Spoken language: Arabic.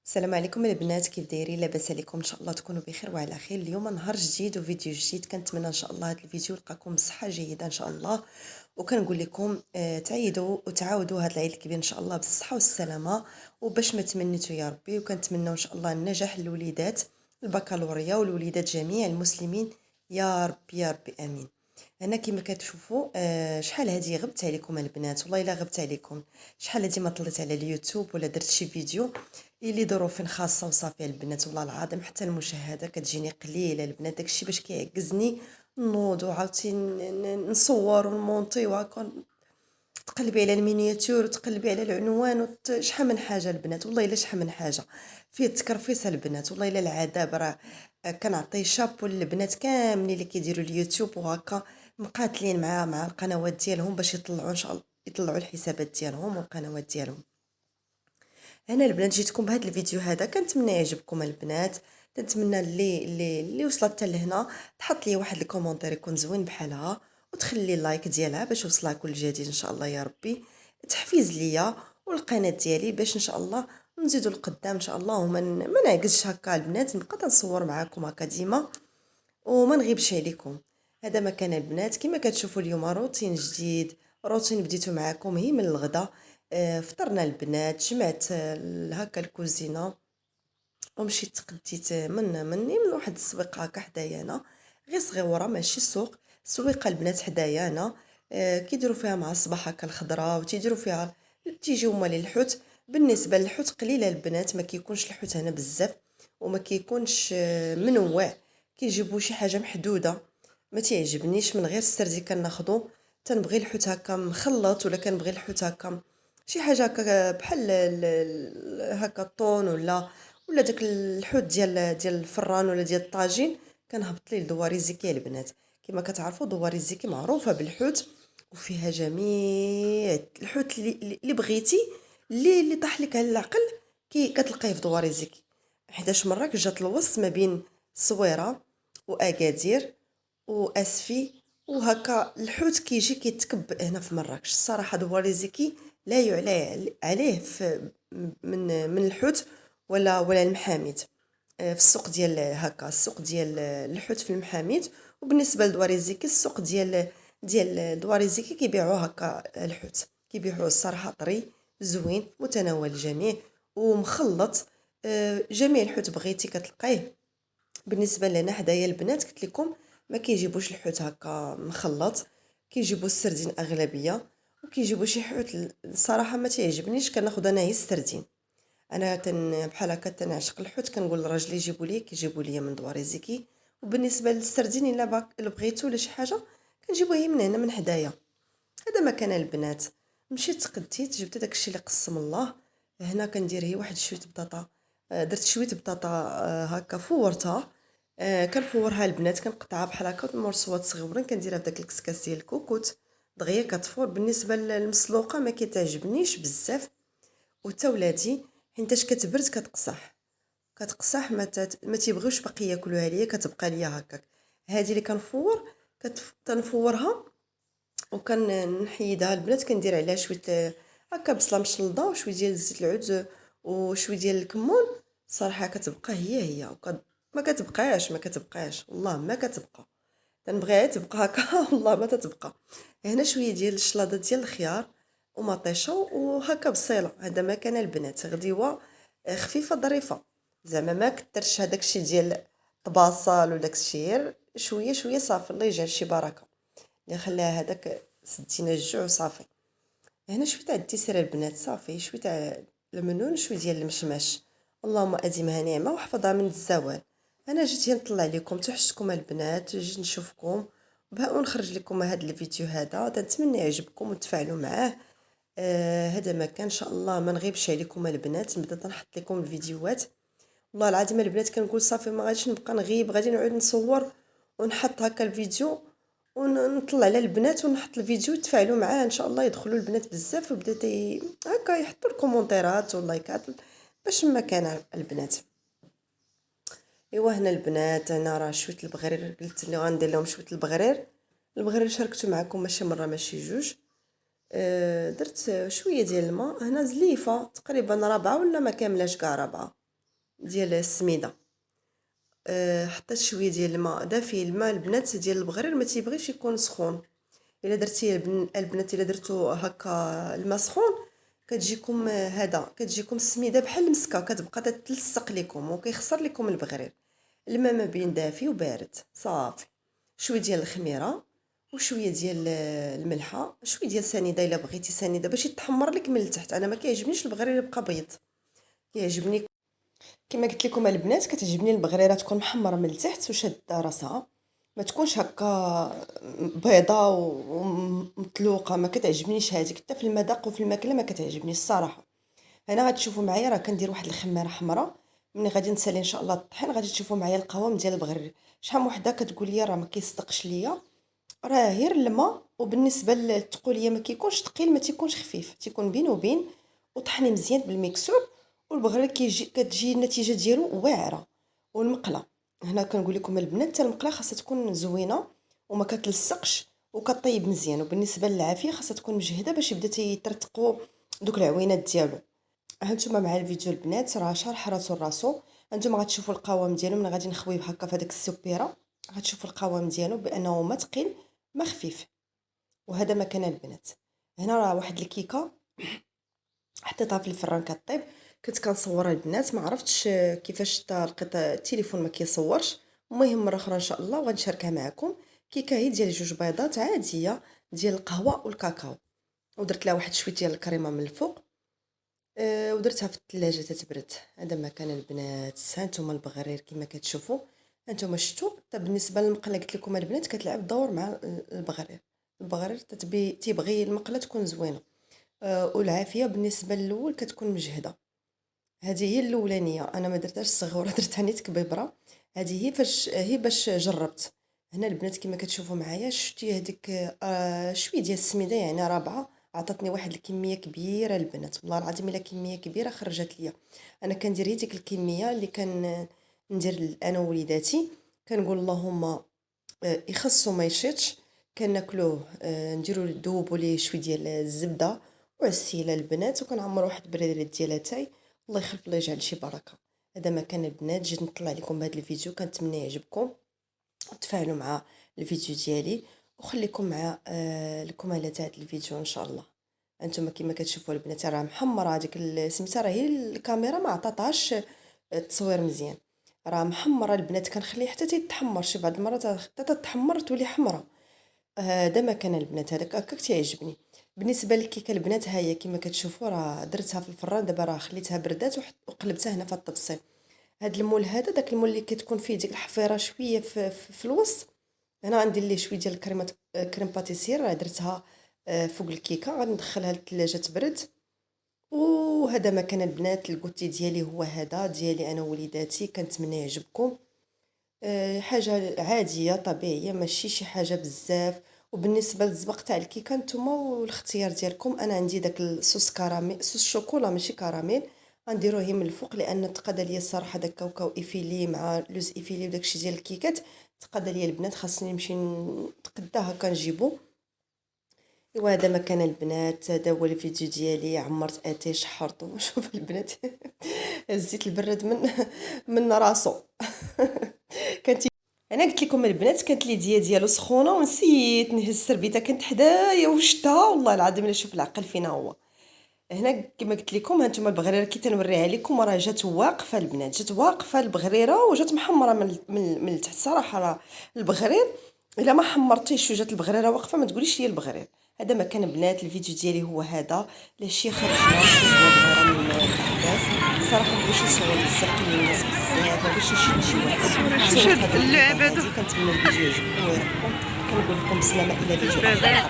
السلام عليكم البنات، كيف دايرين؟ لاباس عليكم؟ ان شاء الله تكونوا بخير وعلى خير. اليوم نهار جديد وفيديو جديد، كنتمنى ان شاء الله هذا الفيديو يلقاكم بصحه جيده ان شاء الله. وكنقول لكم تعيدوا وتعاودوا هذا العيد الكبير ان شاء الله بالصحه والسلامه، وباش ما تمنيتوا يا ربي. وكنتمنى ان شاء الله النجاح للوليدات البكالوريا والوليدات جميع المسلمين يا ربي يا ربي امين. هنا كما كتشوفوا شحال هذه غبت عليكم البنات، والله الا غبت عليكم. شحال هذه ما طلعت على اليوتيوب ولا درت شي فيديو اللي ظروف خاصه وصافي البنات. والله العظيم حتى المشاهده كتجيني قليله البنات، داكشي باش كيعكزني نوض وعاوتاني نصور ونمونطي وهكا، تقلبي على المينياتور وتقلبي على العنوان شحال من حاجه البنات. والله الا شحال من حاجه فيه التكرفيص البنات. والله الا العذاب راه كنعطي شابو للبنات كاملين اللي كيديروا اليوتيوب وهكا مقاتلين مع القنوات ديالهم باش يطلعوا ان شاء الله، يطلعوا الحسابات ديالهم والقنوات ديالهم. انا البنات جيتكم بهذا الفيديو هذا، كنتمنى يعجبكم البنات. كنتمنى اللي وصلت حتى لهنا تحط لي واحد الكومونتير يكون زوين بحالها، وتخلي اللايك ديالها باش يوصلها كل جديد ان شاء الله يا ربي. تحفيز ليا والقناه ديالي باش ان شاء الله نزيدوا لقدام ان شاء الله، وما ما نعكسش هكا البنات، نبقى تنصور معاكم هكا ديما وما نغيبش عليكم. هذا ما كان البنات. كما كتشوفوا اليوم روتين جديد، روتين بديتو معاكم هي من الغدا. فطرنا البنات، جمعت هكا الكوزينه ومشيت تقديت من واحد السويقه هكا حدايا انا، غير صغيوره ماشي سوق، سويقه البنات حدايا انا. كيديروا فيها مع الصباح هكا الخضره، وتيديروا فيها تيجيو مال الحوت. بالنسبه للحوت قليله البنات، ما كيكونش الحوت هنا بزاف، وما كيكونش منوع. كيجيبوا شي حاجه محدوده، ما تعجبنيش من غير السردي كناخذو. تنبغي الحوت هكا مخلط، ولا كنبغي الحوت هكا شي حاجه هكا بحال هكا الطون، ولا داك الحوت ديال الفران ولا ديال الطاجين. كنهبط ليه الدواري زيكي البنات. كما كتعرفوا دواري زيكي معروفه بالحوت، وفيها جميع الحوت اللي بغيتي، اللي طاح لك على العقل كي كتلقيه في دواري زيكي. 11 مره جات الوسط ما بين الصويره واكادير واسفي، وهكا الحوت كيجي كيتكب هنا في مراكش. الصراحه دواري زيكي لا يعلى عليه في من الحوت ولا المحاميد. في السوق ديال هكا، السوق ديال الحوت في المحاميد. وبالنسبه لدواري زيكي، السوق ديال دواري زيكي كيبيعوه هكا الحوت، كيبيعوه الصراحه طري زوين متناول الجميع ومخلط. جميع الحوت بغيتي كتلقيه. بالنسبه لنا حدايا البنات قلت لكم ما كيجيبوش الحوت هكا مخلط، كيجيبوا السردين اغلبيه، وكيجيبوا شي حوت الصراحه ما تعجبنيش، كناخذ انا هي السردين. انا بحال هكا تنعشق الحوت، كنقول لراجلي يجيبوا لي، كيجيبوا لي من دوار زيكي. وبالنسبه للسردين الا بغيتو ولا شي حاجه كنجيبوه هي من هنا من حدايا. هذا ما كان البنات. مشيت تقديت، جبت داكشي اللي قسم الله. هنا كندير هي واحد شويه بطاطا. درت شويه بطاطا هكا فورتها. كنفورها البنات، كنقطعها بحال هكا مرصوات صغيورين، كنديرها في داك الكسكاس ديال الكوكوت دغيا كتفور. بالنسبه للمسلوقه ما كيتعجبنيش بزاف، وتا ولادي حيتاش كتبرد كتقصح ما تيبغيوش باقي ياكلوها ليا، كتبقى ليا هكاك. هذه اللي كنفور تنفورها وكنحيدها البنات، كندير عليها شويه هكا بصله مشلضه وشويه ديال زيت العود وشويه ديال الكمون. صراحه كتبقى هي ما كتبقاش والله ما كتبقى. تنبغيها تبقى هكا والله ما تتبقى. هنا شويه ديال الشلاضه ديال الخيار ومطيشه وهكا بصيله. هذا ما كان البنات غديوه خفيفه ظريفه، زعما ما كثرش هذاك الشيء ديال البصل وداك الشيء، شويه شويه صافي. الله يجعل شي بركه اللي خلاها هذاك سدينا الجوع وصافي. هنا شويه تاع الديسير البنات، صافي شويه تاع المنون، شويه ديال المشماش. اللهم اديمها نعمه وحفظها من الزوال. انا جيت هنا نطلع لكم توحشتكم البنات، جيت نشوفكم بها ونخرج لكم هذا الفيديو هذا. نتمنى يعجبكم وتفاعلوا معاه. هذا ما كان ان شاء الله ما نغيبش عليكم البنات، نبدا تنحط لكم الفيديوهات. والله العظيم البنات كنقول صافي ما غاديش نبقى نغيب، غادي نعود نصور ونحط هكا الفيديو ونطلع على البنات ونحط الفيديو تفاعلوا معاه ان شاء الله. يدخلوا البنات بزاف وبدا هكا يحطوا الكومونتيرات واللايكات باش ما كان البنات. ايوا هنا البنات انا راه شويه البغرير قلت لي غندير لهم شويه البغرير شاركته معكم ماشي مره ماشي جوج. درت شويه ديال الماء هنا زليفه تقريبا رابعه ولا ما كاملاش كاع رابعه. ديال السميده. حطيت شويه ديال الماء دافي. الماء البنات ديال البغرير ما تيبغيش يكون سخون. الا درتي البنات الا درتو هكا الماء سخون كتجيكم كتجيكم السميده بحال المسكه، كتبقى تتلصق لكم وكيخسر لكم البغرير. الماء ما بين دافي وبارد صافي. شويه ديال الخميره وشويه ديال الملحه، شويه ديال سنيده الا بغيتي سنيده باش يتحمر لك من التحت. انا ما كيعجبنيش البغرير يبقى بيض، كيعجبني كما قلت لكم البنات كتعجبني البغريره تكون محمره من التحت وشاده راسها، ما تكونش هكا بيضه ومطلوقه. ما كتعجبنيش هذيك حتى في المذاق وفي الماكله ما كتعجبني الصراحه. هنا غتشوفوا معايا راه كندير واحد الخماره حمراء. ملي غادي نسالي ان شاء الله الطحين غادي تشوفوا معايا القوام ديال البغرير. شحال من وحده كتقول لي راه ما كيصدقش ليا، راه غير الماء. وبالنسبه للتقوليه ما كيكونش ثقيل ما تيكونش خفيف، تيكون بين وبين، وطحني مزيان بالميكسور. والبغرير كتجي النتيجه ديالو واعره. والمقله هنا كنقول لكم البنات حتى المقله خاصها تكون زوينه وما كتلصقش وكطيب مزيان. وبالنسبه للعافيه خاصها تكون مجهده باش يبدا تيطرطقوا دوك العوينات ديالو. هانتوما مع الفيديو البنات راه شارح راسو. هانتوما غتشوفوا القوام ديالو من غادي نخويه هكا في هذيك السوبيره. غتشوفوا القوام ديالو بانه ما ثقيل ما خفيف. وهذا مكان البنات. هنا راه واحد الكيكه حطيتها في الفران كطيب. كنت كنصورها البنات ما عرفتش كيفاش لقيت التليفون ما كيصورش. المهم مره اخرى ان شاء الله وغنشاركها معكم. كيكه هي ديال جوج بيضات عاديه ديال القهوه والكاكاو، ودرت لها واحد شويه ديال الكريمه من الفوق. ودرتها في الثلاجه تتبرد. هذا مكان البنات. هانتوما البغرير كما كتشوفوا. هانتوما شفتوا حتى بالنسبه للمقله قلت لكم البنات كتلعب دور مع البغرير. البغرير تيبغي المقله تكون زوينه. والعافيه بالنسبه للاول كتكون مجهده. هذه هي الاولانيه، انا ما درتهاش صغيره درتها نيت كبيبره. هذه هي باش جربت. هنا البنات كما كتشوفوا معايا شفتي هذيك شويه ديال السميده يعني رابعه عطاتني واحد الكميه كبيره البنات. والله العظيم الا كميه كبيره خرجت ليا. انا كندير ديك الكميه اللي ندير انا ووليداتي. كنقول اللهم يخصو ما يشيطش. كناكلوه نديرو ندوبو ليه شويه ديال الزبده وعسيله البنات، وكنعمر واحد البريدات ديال اتاي. الله يخلف الله يجعل شي بركه. هذا ما كان البنات. جيت نطلع لكم بهذا الفيديو كنتمنى يعجبكم وتفاعلوا مع الفيديو ديالي وخليكم مع الكمالات هذا الفيديو ان شاء الله. انتم كما كتشوفوا البنات راه محمره هذيك سميتها راه هي الكاميرا ما عطاتهاش التصوير مزيان. راه محمره البنات. كنخليه حتى تيتحمر شي بعض المرات حتى تتحمر تولي حمراء. هذا ما كان البنات. هذاك هكاك تيعجبني. بالنسبه للكيكه البنات ها هي كما كتشوفوا راه درتها في الفران. دابا راه خليتها بردات وقلبتها هنا في الطبسي. هاد المول هذا داك المول اللي كتكون فيه ديك الحفيره شويه في الوسط. هنا غندير ليه شويه ديال الكريمه كريم باتيسير راه درتها فوق الكيكه. غندخلها للثلاجه تبرد. وهذا ما كان البنات. الكوتي ديالي هو هذا ديالي انا ووليداتي. كنتمنى يعجبكم. حاجه عاديه طبيعيه ماشي شي حاجه بزاف. وبالنسبه للزبق تاع الكيكه نتوما والاختيار ديالكم. انا عندي داك الصوص كراميل صوص شوكولا ماشي كراميل غنديروه من الفوق لان تقاد ليا الصراحه داك كاوكاو ايفيلي مع لوز ايفيلي وداكشي ديال الكيكات تقاد ليا البنات. خاصني نمشي نتقداه هكا نجيبو. ايوا هذا ما كان البنات. هذا هو الفيديو ديالي. عمرت اتاي شحرته. شوف البنات الزيت البرد من راسو. كانت انا قلت لكم البنات كانت لي ديالو سخونه ونسيت نهز السربيته. كنت حدايا وشتها والله العظيم الا شوف العقل فينا هو. هنا كما قلت لكم هانتوما البغريره كي تنوريها لكم راه جات واقفه البنات. جات واقفه البغريره وجات محمره من التحت. صراحه راه البغرير الا ما حمرتيش وجات البغريره واقفه ما تقوليش لي البغرير. هذا ما كان بنات. الفيديو ديالي هو هذا. لاشي خرجنا شي صغيره من الاحداث. الصراحه بغيت نصور بزاف ديال الناس بزاف ما بغيتش نشد شي واحد. شد اللعبه. كنتمنى الفيديو يعجبكم ويريحكم. كنقول لكم بسلامه الى فيديو اخر.